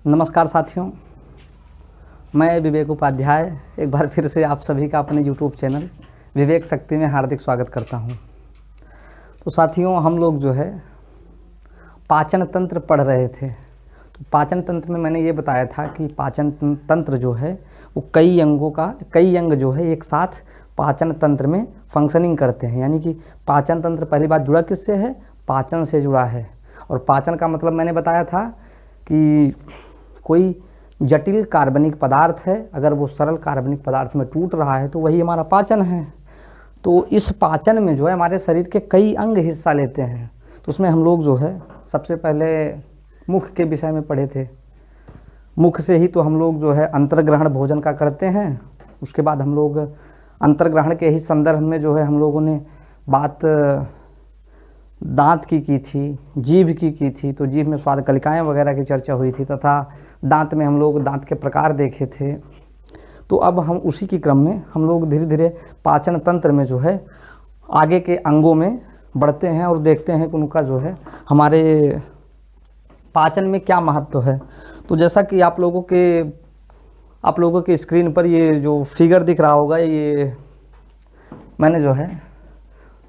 नमस्कार साथियों, मैं विवेक उपाध्याय एक बार फिर से आप सभी का अपने YouTube चैनल विवेक शक्ति में हार्दिक स्वागत करता हूं। तो साथियों, हम लोग जो है पाचन तंत्र पढ़ रहे थे। तो पाचन तंत्र में मैंने ये बताया था कि पाचन तंत्र जो है वो कई अंग जो है एक साथ पाचन तंत्र में फंक्शनिंग करते हैं। यानी कि पाचन तंत्र पहली बात जुड़ा किससे है? पाचन से जुड़ा है। और पाचन का मतलब मैंने बताया था कि कोई जटिल कार्बनिक पदार्थ है, अगर वो सरल कार्बनिक पदार्थ में टूट रहा है तो वही हमारा पाचन है। तो इस पाचन में जो है हमारे शरीर के कई अंग हिस्सा लेते हैं। तो उसमें हम लोग जो है सबसे पहले मुख के विषय में पढ़े थे। मुख से ही तो हम लोग जो है अंतर्ग्रहण भोजन का करते हैं। उसके बाद हम लोग अंतर्ग्रहण के ही संदर्भ में जो है हम लोगों ने बात दांत की थी, जीभ की थी। तो जीभ में स्वाद कलिकाएँ वगैरह की चर्चा हुई थी, तथा दांत में हम लोग दांत के प्रकार देखे थे। तो अब हम उसी के क्रम में हम लोग धीरे धीरे पाचन तंत्र में जो है आगे के अंगों में बढ़ते हैं और देखते हैं कि उनका जो है हमारे पाचन में क्या महत्व है। तो जैसा कि आप लोगों के स्क्रीन पर ये जो फिगर दिख रहा होगा, ये मैंने जो है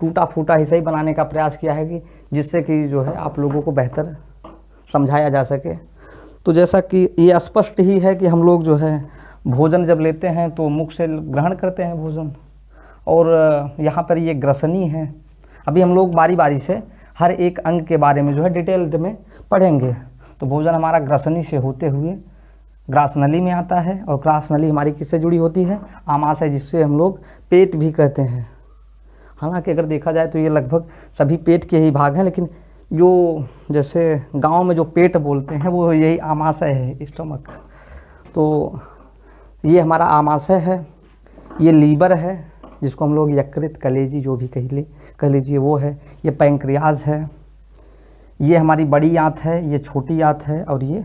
टूटा फूटा ही सही बनाने का प्रयास किया है कि जिससे कि जो है आप लोगों को बेहतर समझाया जा सके। तो जैसा कि ये स्पष्ट ही है कि हम लोग जो है भोजन जब लेते हैं तो मुख से ग्रहण करते हैं भोजन, और यहाँ पर ये ग्रसनी है। अभी हम लोग बारी बारी से हर एक अंग के बारे में जो है डिटेल्ड में पढ़ेंगे। तो भोजन हमारा ग्रसनी से होते हुए ग्रासनली में आता है, और ग्रासनली हमारी किससे जुड़ी होती है? आमाशय, जिससे हम लोग पेट भी कहते हैं। हालांकि अगर देखा जाए तो ये लगभग सभी पेट के ही भाग हैं, लेकिन जो जैसे गांव में जो पेट बोलते हैं वो यही आमाशय है, स्टमक। तो ये हमारा आमाशय है। ये लीवर है, जिसको हम लोग यकृत, कलेजी जो भी कह लीजिए वो है। ये पैंक्रियाज है। ये हमारी बड़ी आंत है, ये छोटी आंत है, और ये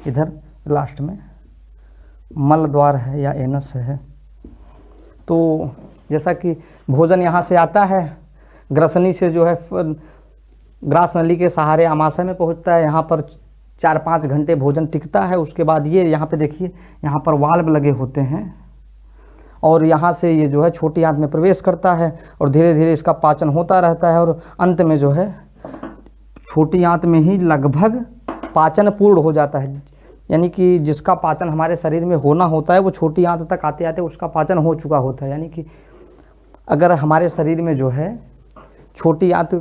इधर लास्ट में मल द्वार है या एनस है। तो जैसा कि भोजन यहाँ से आता है, ग्रसनी से जो है ग्रास नली के सहारे आमाशय में पहुँचता है। यहाँ पर 4-5 घंटे भोजन टिकता है। उसके बाद ये यहाँ पे देखिए, यहाँ पर वाल्व लगे होते हैं, और यहाँ से ये जो है छोटी आंत में प्रवेश करता है, और धीरे धीरे इसका पाचन होता रहता है, और अंत में जो है छोटी आंत में ही लगभग पाचन पूर्ण हो जाता है। यानी कि जिसका पाचन हमारे शरीर में होना होता है वो छोटी आंत तक आते आते उसका पाचन हो चुका होता है। यानी कि अगर हमारे शरीर में जो है छोटी आंत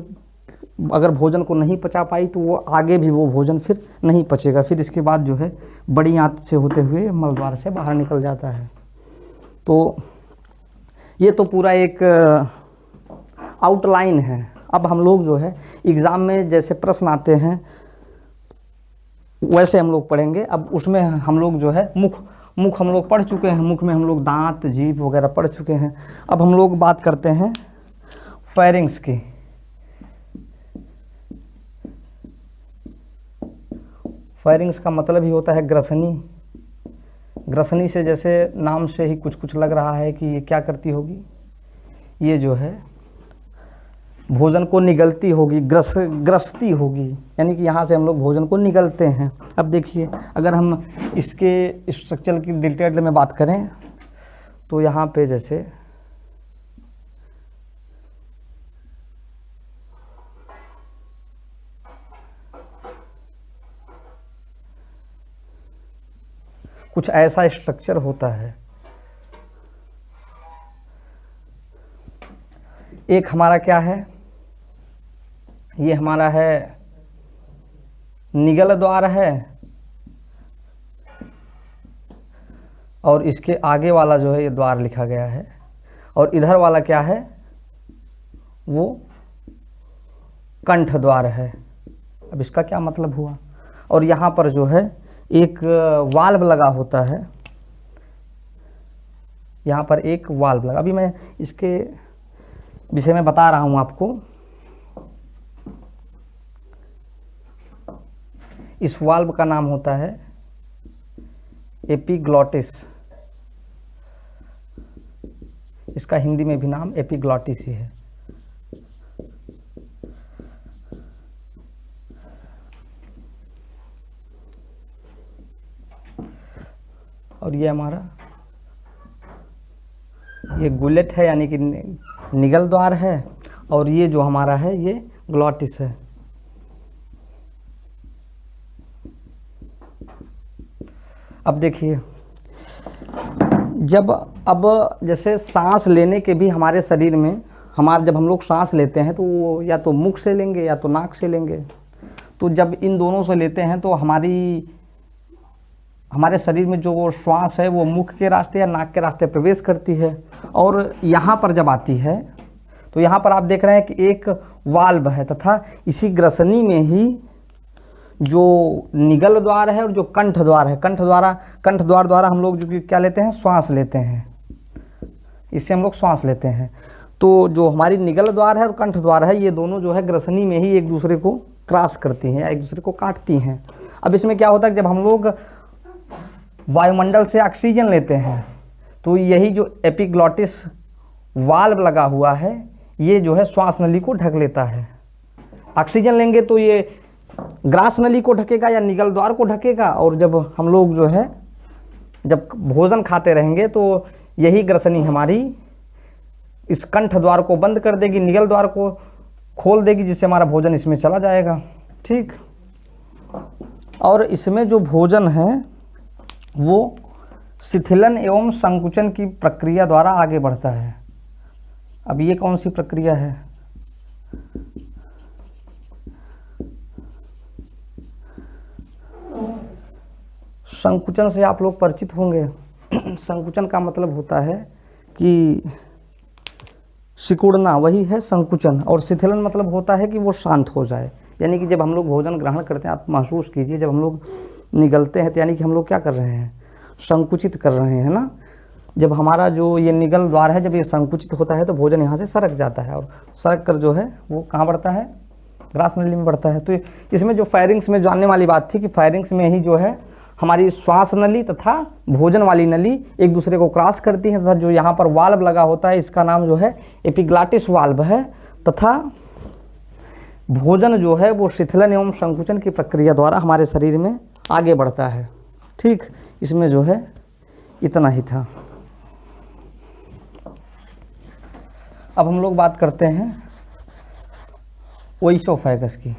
अगर भोजन को नहीं पचा पाई तो वो आगे भी वो भोजन फिर नहीं पचेगा। फिर इसके बाद जो है बड़ी आंत से होते हुए मलद्वार से बाहर निकल जाता है। तो ये तो पूरा एक आउटलाइन है। अब हम लोग जो है एग्ज़ाम में जैसे प्रश्न आते हैं वैसे हम लोग पढ़ेंगे। अब उसमें हम लोग जो है मुख हम लोग पढ़ चुके हैं। मुख में हम लोग दांत, जीभ वगैरह पढ़ चुके हैं। अब हम लोग बात करते हैं फेरिंग्स की। फेरिंग्स का मतलब ही होता है ग्रसनी। ग्रसनी से जैसे नाम से ही कुछ लग रहा है कि ये क्या करती होगी, ये जो है भोजन को निगलती होगी, ग्रसती होगी। यानी कि यहाँ से हम लोग भोजन को निगलते हैं। अब देखिए, अगर हम इसके स्ट्रक्चर की डिटेल में बात करें तो यहाँ पे जैसे कुछ ऐसा स्ट्रक्चर होता है। एक हमारा क्या है, ये हमारा है निगल द्वार है, और इसके आगे वाला जो है ये द्वार लिखा गया है, और इधर वाला क्या है, वो कंठ द्वार है। अब इसका क्या मतलब हुआ? और यहाँ पर जो है एक वाल्व लगा होता है, यहाँ पर एक वाल्व लगा। अभी मैं इसके विषय में बता रहा हूँ आपको। इस वाल्व का नाम होता है एपिग्लॉटिस। इसका हिंदी में भी नाम एपिग्लॉटिस ही है। और ये हमारा ये गुलेट है यानी कि निगल द्वार है, और ये जो हमारा है ये ग्लॉटिस है। अब देखिए, अब जैसे सांस लेने के भी हमारे शरीर में जब हम लोग सांस लेते हैं तो वो या तो मुख से लेंगे या तो नाक से लेंगे। तो जब इन दोनों से लेते हैं तो हमारे शरीर में जो श्वास है वो मुख के रास्ते या नाक के रास्ते प्रवेश करती है, और यहाँ पर जब आती है तो यहाँ पर आप देख रहे हैं कि एक वाल्व है, तथा इसी ग्रसनी में ही जो निगल द्वार है और जो कंठ द्वार है, कंठ द्वार द्वारा हम लोग जो कि क्या लेते हैं, श्वास लेते हैं, इससे हम लोग श्वास लेते हैं। तो जो हमारी निगल द्वार है और कंठ द्वार है, ये दोनों जो है ग्रसनी में ही एक दूसरे को क्रॉस करती हैं या एक दूसरे को काटती हैं। अब इसमें क्या होता है, जब हम लोग वायुमंडल से ऑक्सीजन लेते हैं तो यही जो एपिग्लॉटिस वाल्व लगा हुआ है ये जो है श्वास नली को ढक लेता है। ऑक्सीजन लेंगे तो ये ग्रास नली को ढकेगा या निगल द्वार को ढकेगा, और जब हम लोग जो है जब भोजन खाते रहेंगे तो यही ग्रसनी हमारी इस कंठ द्वार को बंद कर देगी, निगल द्वार को खोल देगी, जिससे हमारा भोजन इसमें चला जाएगा। ठीक, और इसमें जो भोजन है वो शिथिलन एवं संकुचन की प्रक्रिया द्वारा आगे बढ़ता है। अब ये कौन सी प्रक्रिया है, संकुचन से आप लोग परिचित होंगे। संकुचन का मतलब होता है कि सिकुड़ना, वही है संकुचन, और शिथिलन मतलब होता है कि वो शांत हो जाए। यानी कि जब हम लोग भोजन ग्रहण करते हैं, आप महसूस कीजिए, जब हम लोग निगलते हैं तो यानी कि हम लोग क्या कर रहे हैं, संकुचित कर रहे हैं ना। जब हमारा जो ये निगल द्वार है जब ये संकुचित होता है तो भोजन यहाँ से सरक जाता है, और सरक कर जो है वो कहाँ बढ़ता है, ग्रास नली में बढ़ता है। तो इसमें जो फायरिंग्स में जानने वाली बात थी कि फायरिंग्स में ही जो है हमारी श्वास नली तथा भोजन वाली नली एक दूसरे को क्रॉस करती है, तथा जो यहाँ पर वाल्व लगा होता है इसका नाम जो है एपिग्लॉटिस वाल्व है, तथा भोजन जो है वो शिथिलन एवं संकुचन की प्रक्रिया द्वारा हमारे शरीर में आगे बढ़ता है। ठीक, इसमें जो है इतना ही था। अब हम लोग बात करते हैं ओइसोफेगस की।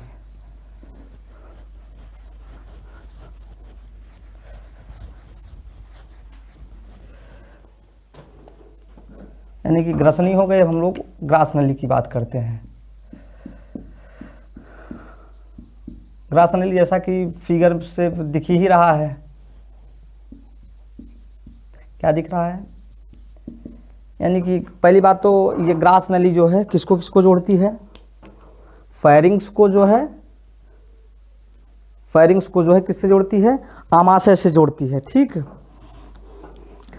यानी कि ग्रसनी हो गए, अब हम लोग ग्रास नली की बात करते हैं। ग्रास नली जैसा कि फिगर से दिख ही रहा है, क्या दिख रहा है, यानी कि पहली बात तो ये ग्रास नली जो है किसको किसको जोड़ती है, फायरिंग्स को जो है किससे जोड़ती है, आमाशय से जोड़ती है। ठीक,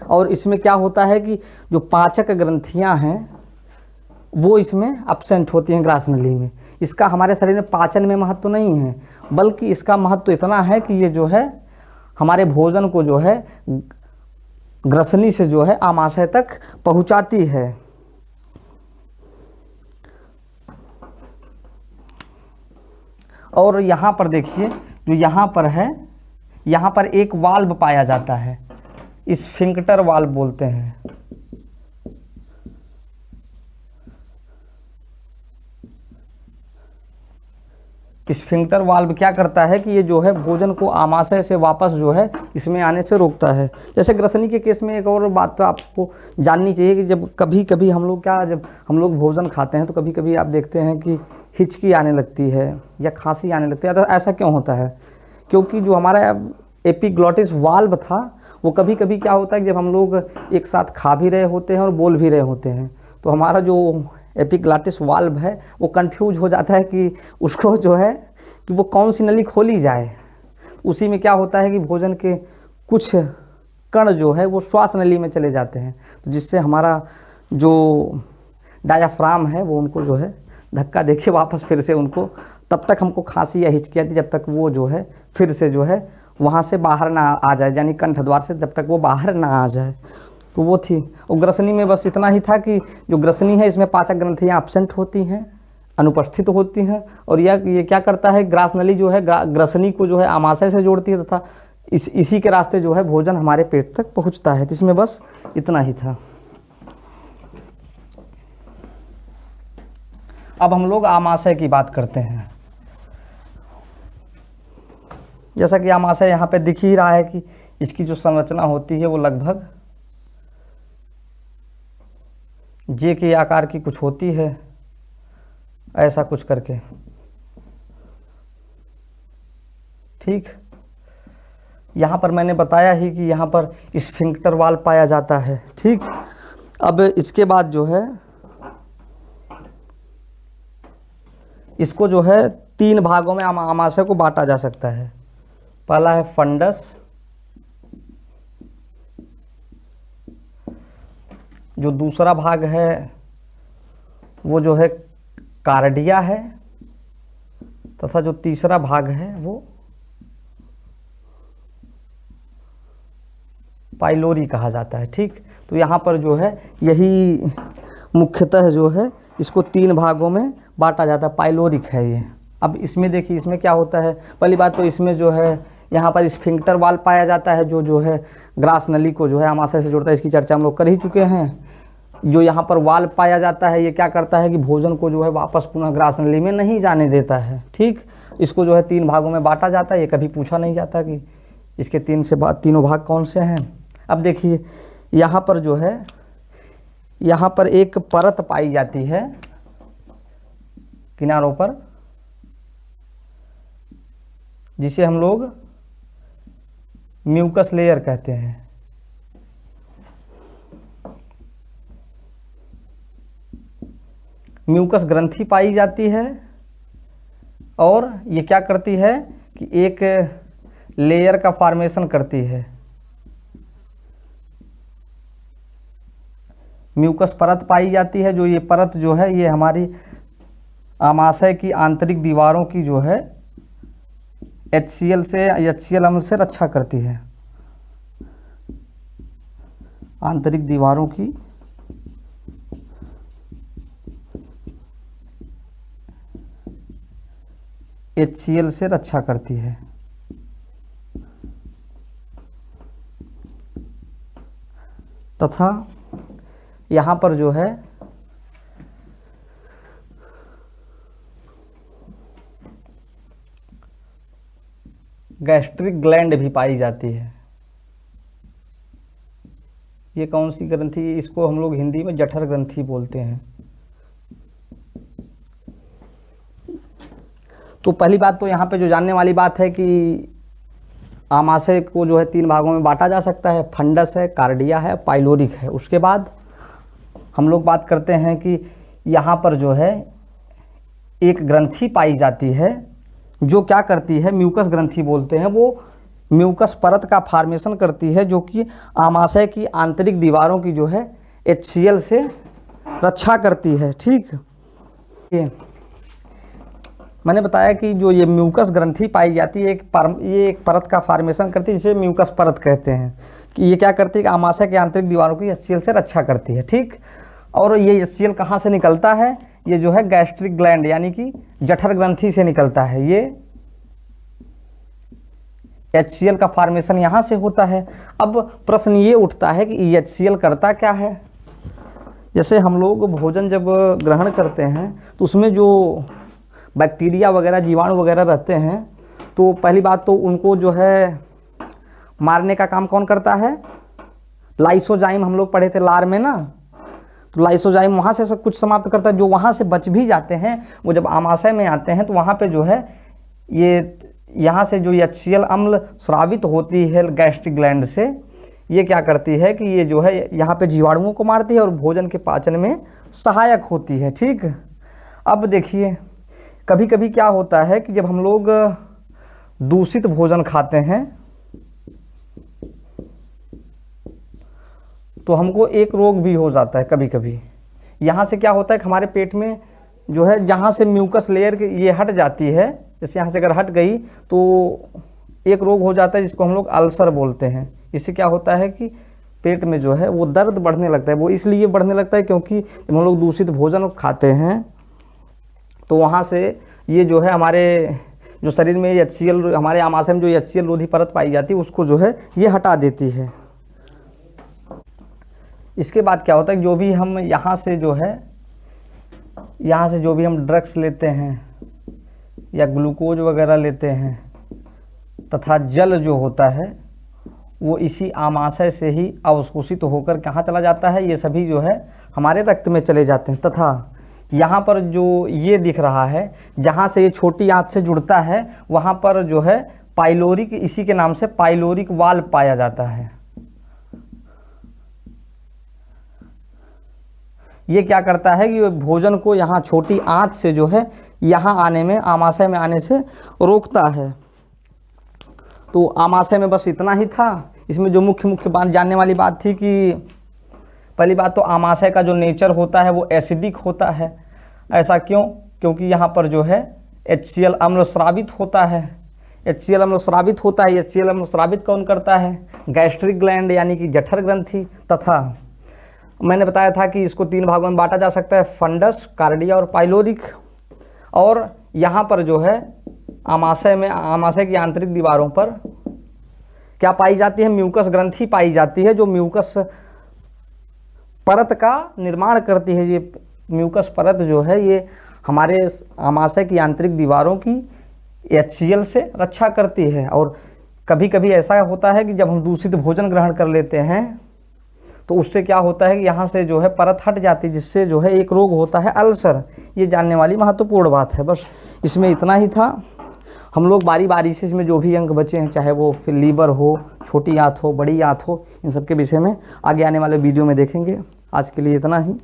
और इसमें क्या होता है कि जो पाचक ग्रंथियां हैं वो इसमें एब्सेंट होती हैं ग्रास नली में। इसका हमारे शरीर में पाचन में महत्व नहीं है, बल्कि इसका महत्व इतना है कि ये जो है हमारे भोजन को जो है ग्रसनी से जो है आमाशय तक पहुंचाती है। और यहाँ पर देखिए, जो यहाँ पर है, यहाँ पर एक वाल्व पाया जाता है, स्फिंक्टर वाल्व बोलते हैं। स्फिंक्टर वाल्व क्या करता है कि ये जो है भोजन को आमाशय से वापस जो है इसमें आने से रोकता है। जैसे ग्रसनी के केस में एक और बात तो आपको जाननी चाहिए कि जब कभी कभी जब हम लोग भोजन खाते हैं तो कभी कभी आप देखते हैं कि हिचकी आने लगती है या खांसी आने लगती है। तो ऐसा क्यों होता है, क्योंकि जो हमारा एपिग्लॉटिस वाल्व था वो कभी कभी क्या होता है कि जब हम लोग एक साथ खा भी रहे होते हैं और बोल भी रहे होते हैं तो हमारा जो एपिग्लॉटिस वाल्व है वो कंफ्यूज हो जाता है कि उसको जो है कि वो कौन सी नली खोली जाए। उसी में क्या होता है कि भोजन के कुछ कण जो है वो श्वास नली में चले जाते हैं, तो जिससे हमारा जो डायाफ्राम है वो उनको जो है धक्का देके वापस फिर से उनको, तब तक हमको खांसी या हिचकी आती जब तक वो जो है फिर से जो है वहाँ से बाहर ना आ जाए, यानी कंठ द्वार से जब तक वो बाहर ना आ जाए। तो वो थी। और ग्रसनी में बस इतना ही था कि जो ग्रसनी है इसमें पाचक ग्रंथियाँ एब्सेंट होती हैं, अनुपस्थित होती हैं, और ये क्या करता है, ग्रास नली जो है ग्रसनी को जो है आमाशय से जोड़ती है तथा इसी के रास्ते जो है भोजन हमारे पेट तक पहुंचता है। तो इसमें बस इतना ही था। अब हम लोग आमाशय की बात करते हैं। जैसा कि आमाशय यहाँ पे दिख ही रहा है कि इसकी जो संरचना होती है वो लगभग जे के आकार की कुछ होती है, ऐसा कुछ करके, ठीक। यहाँ पर मैंने बताया ही कि यहाँ पर स्फिंक्टर वाल्व पाया जाता है, ठीक। अब इसके बाद जो है इसको जो है 3 भागों में आमाशय को बांटा जा सकता है। पहला है फंडस, जो दूसरा भाग है वो जो है कार्डिया है, तथा जो तीसरा भाग है वो पाइलोरी कहा जाता है, ठीक। तो यहाँ पर जो है यही मुख्यतः जो है इसको 3 भागों में बांटा जाता है। पाइलोरिक है ये। अब इसमें देखिए इसमें क्या होता है। पहली बात तो इसमें जो है यहाँ पर स्फिंक्टर वाल्व पाया जाता है, जो है ग्रास नली को जो है आमाशय से जोड़ता है। इसकी चर्चा हम लोग कर ही चुके हैं। जो यहाँ पर वाल्व पाया जाता है ये क्या करता है कि भोजन को जो है वापस पुनः ग्रास नली में नहीं जाने देता है, ठीक। इसको जो है 3 भागों में बांटा जाता है। ये कभी पूछा नहीं जाता कि इसके तीनों भाग कौन से हैं। अब देखिए यहाँ पर जो है यहाँ पर एक परत पाई जाती है किनारों पर, जिसे हम लोग म्यूकस लेयर कहते हैं। म्यूकस ग्रंथि पाई जाती है और ये क्या करती है कि एक लेयर का फॉर्मेशन करती है। म्यूकस परत पाई जाती है, जो ये परत जो है ये हमारी आमाशय की आंतरिक दीवारों की जो है HCl अम्ल से रक्षा करती है। आंतरिक दीवारों की HCl से रक्षा करती है। तथा यहाँ पर जो है गैस्ट्रिक ग्लैंड भी पाई जाती है। ये कौन सी ग्रंथि, इसको हम लोग हिंदी में जठर ग्रंथि बोलते हैं। तो पहली बात तो यहाँ पे जो जानने वाली बात है कि आमाशय को जो है 3 भागों में बांटा जा सकता है। फंडस है, कार्डिया है, पाइलोरिक है। उसके बाद हम लोग बात करते हैं कि यहाँ पर जो है एक ग्रंथि पाई जाती है जो क्या करती है, म्यूकस ग्रंथि बोलते हैं। वो म्यूकस परत का फॉर्मेशन करती है जो कि आमाशय की आंतरिक दीवारों की जो है HCl से रक्षा करती है, ठीक। ये मैंने बताया कि जो ये म्यूकस ग्रंथि पाई जाती है ये एक परत का फॉर्मेशन करती है जिसे म्यूकस परत कहते हैं। कि ये क्या करती है कि आमाशय की आंतरिक दीवारों की HCl से रक्षा करती है, ठीक। और ये HCl कहाँ से निकलता है, ये जो है गैस्ट्रिक ग्लैंड यानी कि जठर ग्रंथि से निकलता है। ये HCl का फॉर्मेशन यहाँ से होता है। अब प्रश्न ये उठता है कि ये HCl करता क्या है। जैसे हम लोग भोजन जब ग्रहण करते हैं तो उसमें जो बैक्टीरिया वगैरह जीवाणु वगैरह रहते हैं, तो पहली बात तो उनको जो है मारने का काम कौन करता है, लाइसोजाइम। हम लोग पढ़े थे लार में ना, तो लाइसोजाइम वहाँ से सब कुछ समाप्त करता है। जो वहाँ से बच भी जाते हैं वो जब आमाशय में आते हैं तो वहाँ पे जो है ये यहाँ से जो HCl अम्ल स्रावित होती है गैस्ट्रिक ग्लैंड से, ये क्या करती है कि ये जो है यहाँ पे जीवाणुओं को मारती है और भोजन के पाचन में सहायक होती है, ठीक। अब देखिए कभी कभी क्या होता है कि जब हम लोग दूषित भोजन खाते हैं तो हमको एक रोग भी हो जाता है कभी कभी। यहाँ से क्या होता है कि हमारे पेट में जो है जहाँ से म्यूकस लेयर ये हट जाती है, जैसे यहाँ से अगर हट गई तो एक रोग हो जाता है जिसको हम लोग अल्सर बोलते हैं। इससे क्या होता है कि पेट में जो है वो दर्द बढ़ने लगता है। वो इसलिए बढ़ने लगता है क्योंकि जब हम लोग दूषित भोजन खाते हैं तो वहाँ से ये जो है हमारे जो शरीर में HCl, हमारे आमाशय में जो HCl रोधी परत पाई जाती है उसको जो है ये हटा देती है। इसके बाद क्या होता है, जो भी हम यहाँ से जो भी हम ड्रग्स लेते हैं या ग्लूकोज वगैरह लेते हैं तथा जल जो होता है वो इसी आमाशय से ही अवशोषित होकर कहाँ चला जाता है, ये सभी जो है हमारे रक्त में चले जाते हैं। तथा यहाँ पर जो ये दिख रहा है, जहाँ से ये छोटी आंत से जुड़ता है वहाँ पर जो है पाइलोरिक, इसी के नाम से पाइलोरिक वाल्व पाया जाता है। ये क्या करता है कि भोजन को यहाँ छोटी आंत से जो है यहाँ आने में, आमाशय में आने से रोकता है। तो आमाशय में बस इतना ही था। इसमें जो मुख्य बात जानने वाली बात थी कि पहली बात तो आमाशय का जो नेचर होता है वो एसिडिक होता है। ऐसा क्यों? क्योंकि यहाँ पर जो है HCl अम्ल स्रावित होता है। HCl अम्ल स्रावित होता है। HCl अम्ल स्रावित कौन करता है? गैस्ट्रिक ग्लैंड यानी कि जठर ग्रंथि। तथा मैंने बताया था कि इसको 3 भागों में बांटा जा सकता है, फंडस, कार्डिया और पाइलोरिक। और यहाँ पर जो है आमाशय में, आमाशय की आंतरिक दीवारों पर क्या पाई जाती है? म्यूकस ग्रंथि पाई जाती है, जो म्यूकस परत का निर्माण करती है। ये म्यूकस परत जो है ये हमारे आमाशय की आंतरिक दीवारों की HCl से रक्षा करती है। और कभी कभी ऐसा होता है कि जब हम दूषित भोजन ग्रहण कर लेते हैं तो उससे क्या होता है कि यहाँ से जो है परत हट जाती है, जिससे जो है एक रोग होता है अल्सर। ये जानने वाली महत्वपूर्ण बात है। बस इसमें इतना ही था। हम लोग बारी बारी से इसमें जो भी अंग बचे हैं, चाहे वो फिर लीवर हो, छोटी आंत हो, बड़ी आंत हो, इन सब के विषय में आगे आने वाले वीडियो में देखेंगे। आज के लिए इतना ही।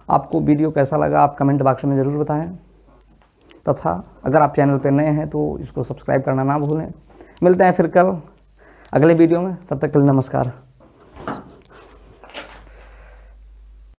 आपको वीडियो कैसा लगा आप कमेंट बॉक्स में ज़रूर बताएं। तथा अगर आप चैनल पर नए हैं तो इसको सब्सक्राइब करना ना भूलें। मिलते हैं फिर कल अगले वीडियो में। तब तक के लिए नमस्कार।